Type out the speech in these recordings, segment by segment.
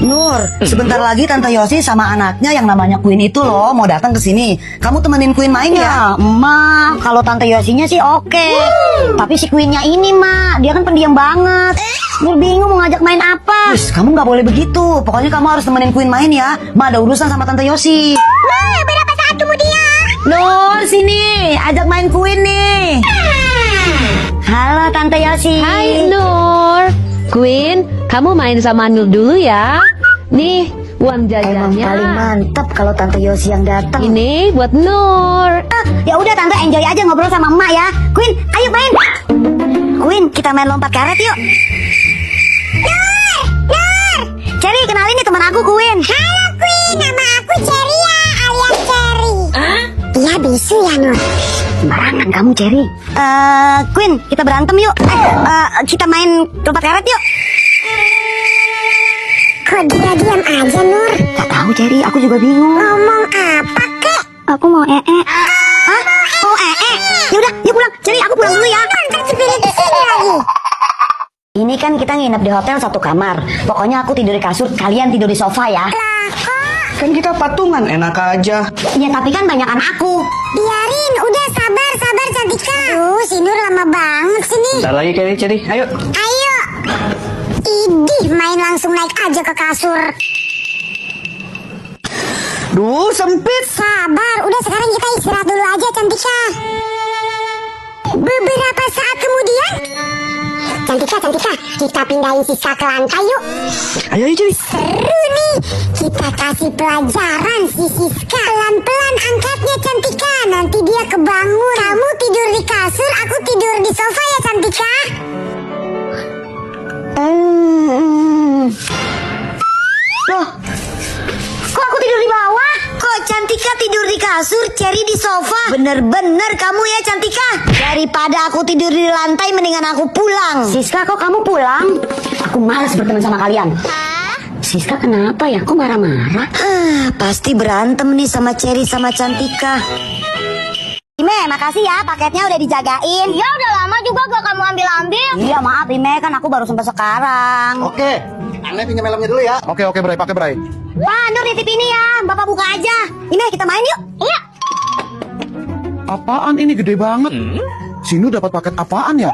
Nur, sebentar lagi Tante Yosi sama anaknya yang namanya Queen itu loh mau datang ke sini. Kamu temenin Queen main ya? Ma, kalau Tante Yosinya sih oke. Tapi si Queennya ini, Ma, dia kan pendiam banget. Nur bingung mau ngajak main apa. Terus kamu nggak boleh begitu. Pokoknya kamu harus temenin Queen main ya. Ma ada urusan sama Tante Yosi. Ma, berapa saat kemudian? Nur, sini, ajak main Queen nih. Halo Tante Yosi. Hai Nur. Queen, kamu main sama Nur dulu ya. Nih, uang Emang jajannya. paling mantep kalau Tante Yosi yang datang. Ini buat Nur. Ya udah Tante, enjoy aja ngobrol sama emak ya. Queen, ayo main. Queen, kita main lompat karet yuk. Nur. Cherry, kenalin nih teman aku Queen. Halo Queen, nama aku Cherry ya, alias Cherry. Iya bisu ya Nur. Sembarangan kamu Cherry. Queen, kita berantem yuk. Kita main lompat karet yuk. Kok dia diam aja Nur? Gak tahu Cherry, aku juga bingung. Ngomong apa kek? Aku mau Hah? Mau Yaudah, yuk pulang. Cherry, aku pulang dulu ya. Ntar spirit di sini lagi. Ini kan kita nginep di hotel satu kamar. Pokoknya aku tidur di kasur, kalian tidur di sofa ya. Kan kita patungan, enak aja. Ya tapi kan banyakan aku. Biarin, udah sabar Cantika. Si Nur lama banget sini. Bentar lagi Ceri, ayo. Ayo. Idih, main langsung naik aja ke kasur. Duh, sempit. Sabar, udah sekarang kita istirahat dulu aja Cantika. Beberapa saat kemudian, Cantika, kita pindahin Siska ke lantai yuk. Ayo Ceri. Seru nih, kita kasih pelajaran si Siska. Pelan-pelan angkatnya Cantika, nanti dia kebangun. Kamu tidur di kasur, aku tidur di sofa ya Cantika. Loh, kok aku tidur di bawah? Kok Cantika tidur di kasur, Cherry di sofa? Bener-bener kamu ya Cantika. Daripada aku tidur di lantai, mendingan aku pulang. Siska, kok kamu pulang? Aku malas berteman sama kalian. Siska kenapa ya? Kok marah-marah? Pasti berantem nih sama Cherry sama Cantika. Ime, makasih ya, paketnya udah dijagain. Ya udah lama juga gak kamu ambil-ambil. Iya maaf Ime, kan aku baru sampai sekarang. Oke, Ane pinjam helmnya dulu ya. Oke, Bray, pakai Bray. Pak, Nur nitip ini ya, Bapak buka aja. Ime, kita main yuk. Iya. Apaan ini gede banget? Sinu dapat paket apaan ya?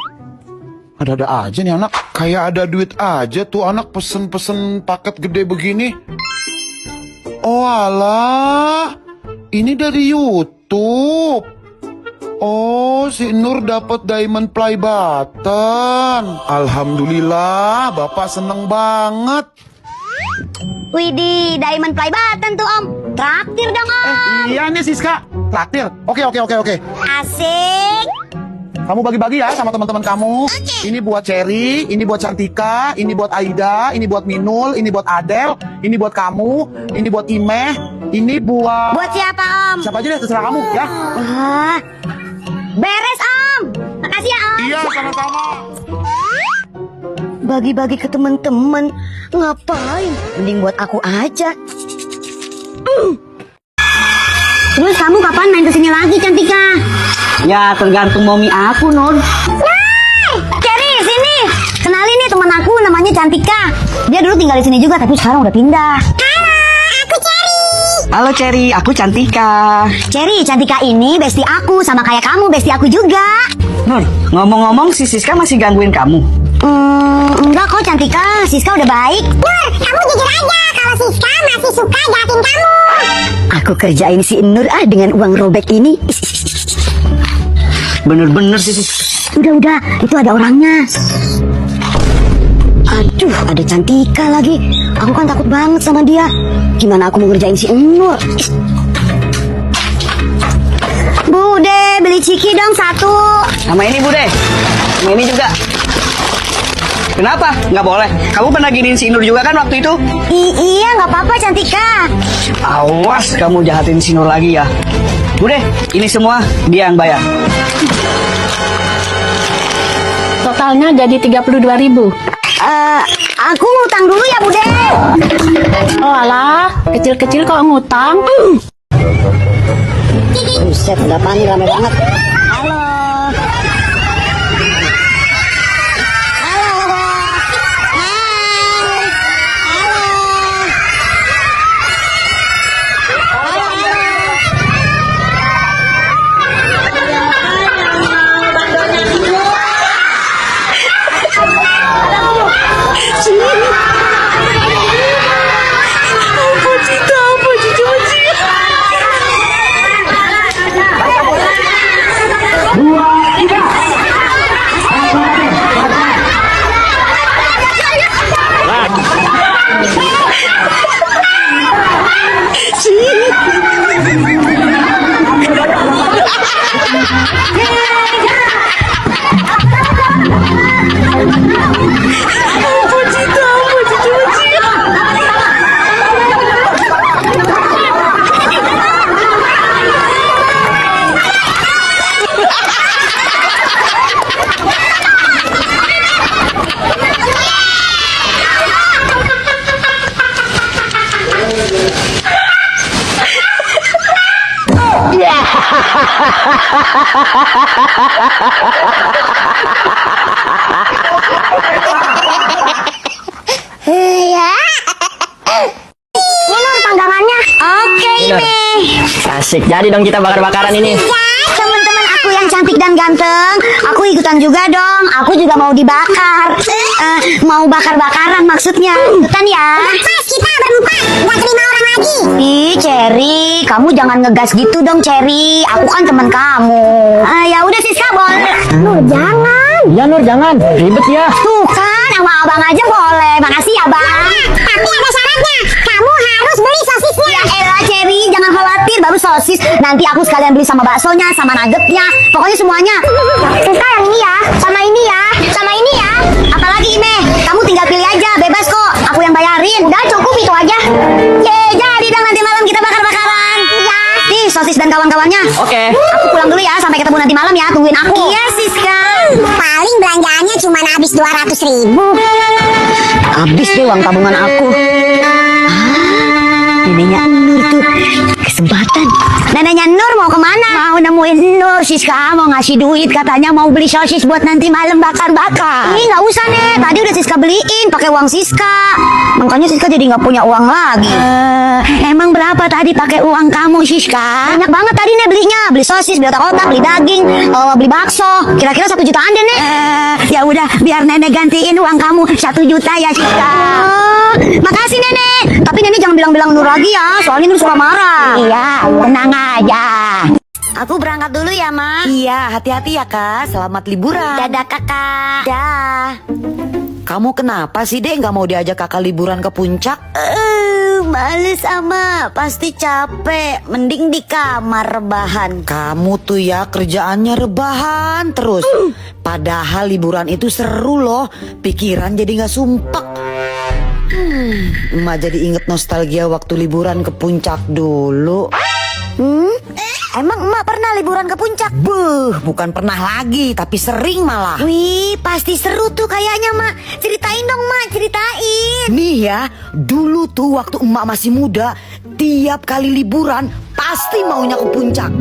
Ada-ada aja nih anak. Kayak ada duit aja tuh anak pesen-pesen paket gede begini. Oh alah, ini dari YouTube. Oh, si Nur dapat diamond play button. Alhamdulillah, Bapak seneng banget. Widih, diamond play button tuh Om. Traktir dong Om. Iya nih Siska, traktir. Oke. Asik. Kamu bagi-bagi ya sama teman-teman kamu. Ini buat Cherry, ini buat Cantika, ini buat Aida, ini buat Minul, ini buat Adel, ini buat kamu, ini buat Imeh, ini buat... Buat siapa Om? Siapa aja deh, terserah kamu ya. Wah, beres Om. Makasih ya Om. Iya, sama-sama. Bagi-bagi ke teman-teman. Ngapain? Mending buat aku aja. Terus kamu kapan main kesini lagi Cantika? Ya tergantung momi aku, Nur. Cherry, sini. Kenalin nih teman aku namanya Cantika. Dia dulu tinggal di sini juga tapi sekarang udah pindah. Halo, aku Cherry. Halo Cherry, aku Cantika. Cherry, Cantika ini bestie aku sama kayak kamu bestie aku juga. Nur, ngomong-ngomong si Siska masih gangguin kamu? Enggak kok Cantika, Siska udah baik. Nur, kamu jujur aja kalau Siska masih suka jahatin kamu. Aku kerjain si Nur dengan uang robek ini. Bener-bener sih. Udah, itu ada orangnya. Aduh, ada Cantika lagi. Aku kan takut banget sama dia. Gimana aku mau ngerjain si Nur? Bude, beli ciki dong satu. Sama ini Bude, sama ini juga. Kenapa? Nggak boleh. Kamu pernah giniin si Nur juga kan waktu itu? Iya, nggak apa-apa Cantika. Awas kamu jahatin si Nur lagi ya. Bude, ini semua dia yang bayar. Totalnya jadi 32.000. Aku ngutang dulu ya Bude. Oh alah, kecil-kecil kok ngutang. Buset, udah panik rame banget. Halo. Ya. Ini Nur panggangannya. Oke ini. Asik, jadi dong kita bakar-bakaran ini. Ya, teman-teman aku yang cantik dan ganteng, aku ikutan juga dong. Aku juga mau dibakar. Mau bakar-bakaran maksudnya. Ikutan ya. Pas kita berempat, nggak terima orang lagi. Ih, Cherry, kamu jangan ngegas gitu dong, Cherry. Aku kan teman kamu. Ya udah Siska, boleh. Nur jangan. Ya Nur, jangan. Ribet ya. Tuh kan, sama abang aja boleh. Makasih ya, Bang. Tapi ada syaratnya. Kamu harus beli sosisnya. Ya elah, Cherry, jangan khawatir. Baru sosis. Nanti aku sekalian beli sama baksonya, sama nuggetnya. Pokoknya semuanya. Siska yang ini ya. Sama ini ya. Sama ini ya. Apalagi Ime, kamu tinggal pilih aja. Bebas kok. Aku yang bayarin. Udah cukup itu aja. Jadi dong nanti malam kita bakar-bakaran. Iya. Nih, sosis dan kawan-kawannya. Oke. Aku pulang dulu ya. Sampai ketemu nanti malam ya. Tungguin aku. Iya, Siska. Paling belanjaannya cuma habis 200.000. Habis deh uang tabungan aku. Neneknya Nur tuh kesempatan. Neneknya Nur mau kemana? Mau nemuin Nur. Siska mau ngasih duit, katanya mau beli sosis buat nanti malam bakar-bakar. Ih nggak usah nih, tadi udah Siska beliin pakai uang Siska. Makanya Siska jadi nggak punya uang lagi. Emang berapa tadi pakai uang kamu Siska? Banyak banget tadi nih belinya. Beli sosis, beli otak-otak, beli daging, beli bakso. Kira-kira 1 jutaan deh nih. Ya udah biar nenek gantiin uang kamu 1 juta ya Siska. Makasih nenek. Tapi nenek jangan bilang-bilang Nur lagi ya, soalnya Nur suka marah. Iya, tenang aja. Aku berangkat dulu ya, Ma. Iya, hati-hati ya kak. Selamat liburan. Dadah kakak. Dah. Kamu kenapa sih deh nggak mau diajak kakak liburan ke puncak? Males ama, pasti capek. Mending di kamar rebahan. Kamu tuh ya kerjaannya rebahan terus. Padahal liburan itu seru loh. Pikiran jadi nggak sumpek. Emak jadi inget nostalgia waktu liburan ke puncak dulu. Emang emak pernah liburan ke puncak? Bukan pernah lagi, tapi sering malah. Wih, pasti seru tuh kayaknya, Mak. Ceritain dong, Mak, ceritain. Nih ya, dulu tuh waktu emak masih muda, tiap kali liburan pasti maunya ke puncak.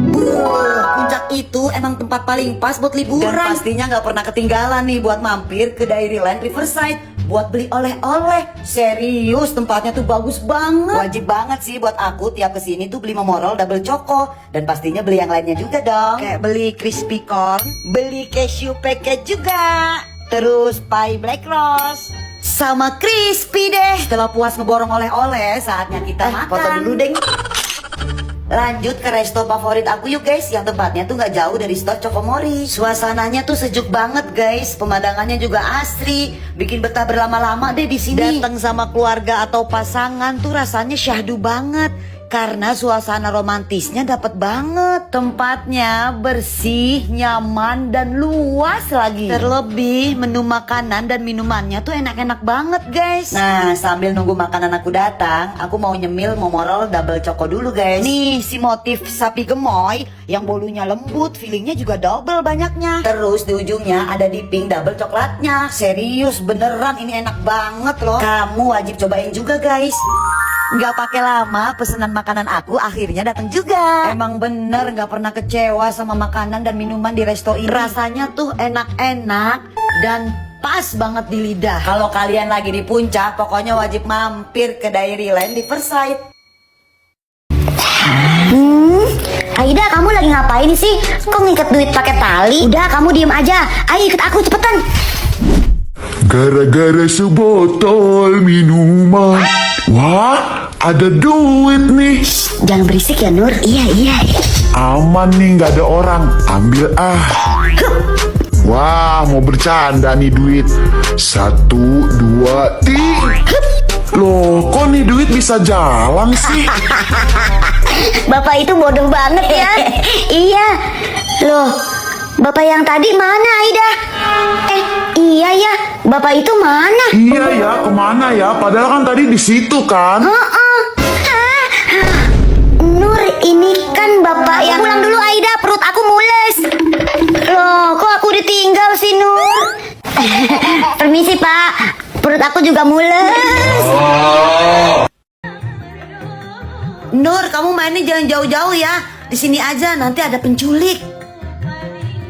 Puncak itu emang tempat paling pas buat liburan. Dan pastinya nggak pernah ketinggalan nih buat mampir ke Dairyland Riverside. Buat beli oleh-oleh. Serius, tempatnya tuh bagus banget. Wajib banget sih buat aku tiap kesini tuh beli Momorol double choco. Dan pastinya beli yang lainnya juga dong. Kayak beli crispy corn, beli cashew packet juga. Terus pie black rose sama crispy deh. Setelah puas ngeborong oleh-oleh, saatnya kita makan. Foto dulu deh. Lanjut ke resto favorit aku yuk guys, yang tempatnya tuh nggak jauh dari store Cocomori. Suasananya tuh sejuk banget guys, pemandangannya juga asri, bikin betah berlama-lama deh di sini. Datang sama keluarga atau pasangan tuh rasanya syahdu banget. Karena suasana romantisnya dapet banget. Tempatnya bersih, nyaman, dan luas lagi. Terlebih menu makanan dan minumannya tuh enak-enak banget guys. Nah sambil nunggu makanan aku datang, aku mau nyemil Momorol double choco dulu guys. Nih si motif sapi gemoy yang bolunya lembut, feelingnya juga double banyaknya. Terus di ujungnya ada dipping double coklatnya. Serius beneran ini enak banget loh. Kamu wajib cobain juga guys. Nggak pakai lama, pesanan makanan aku akhirnya datang juga. Emang bener nggak pernah kecewa sama makanan dan minuman di resto ini. Rasanya tuh enak-enak dan pas banget di lidah. Kalau kalian lagi di puncak, pokoknya wajib mampir ke Dairyland Riverside. Aida, kamu lagi ngapain sih? Kok ngikat duit pakai tali? Udah, kamu diem aja. Ayo ikut aku cepetan. Gara-gara sebotol minuman. Wah, ada duit nih. Jangan berisik ya, Nur. Iya. Aman nih, nggak ada orang. Ambil ah. Wah, mau bercanda nih duit. 1, 2, 3. Loh, kok nih duit bisa jalan sih? Bapak itu bodoh banget ya. Iya. Loh, bapak yang tadi mana, Aida? Iya ya. Bapak itu mana? Iya ya, kemana ya? Padahal kan tadi di situ kan? Nur, ini kan bapak yang... Pulang dulu Aida, perut aku mules. Loh, kok aku ditinggal sih Nur? Permisi Pak, perut aku juga mules. Nur, kamu mainnya jangan jauh-jauh ya. Di sini aja, nanti ada penculik.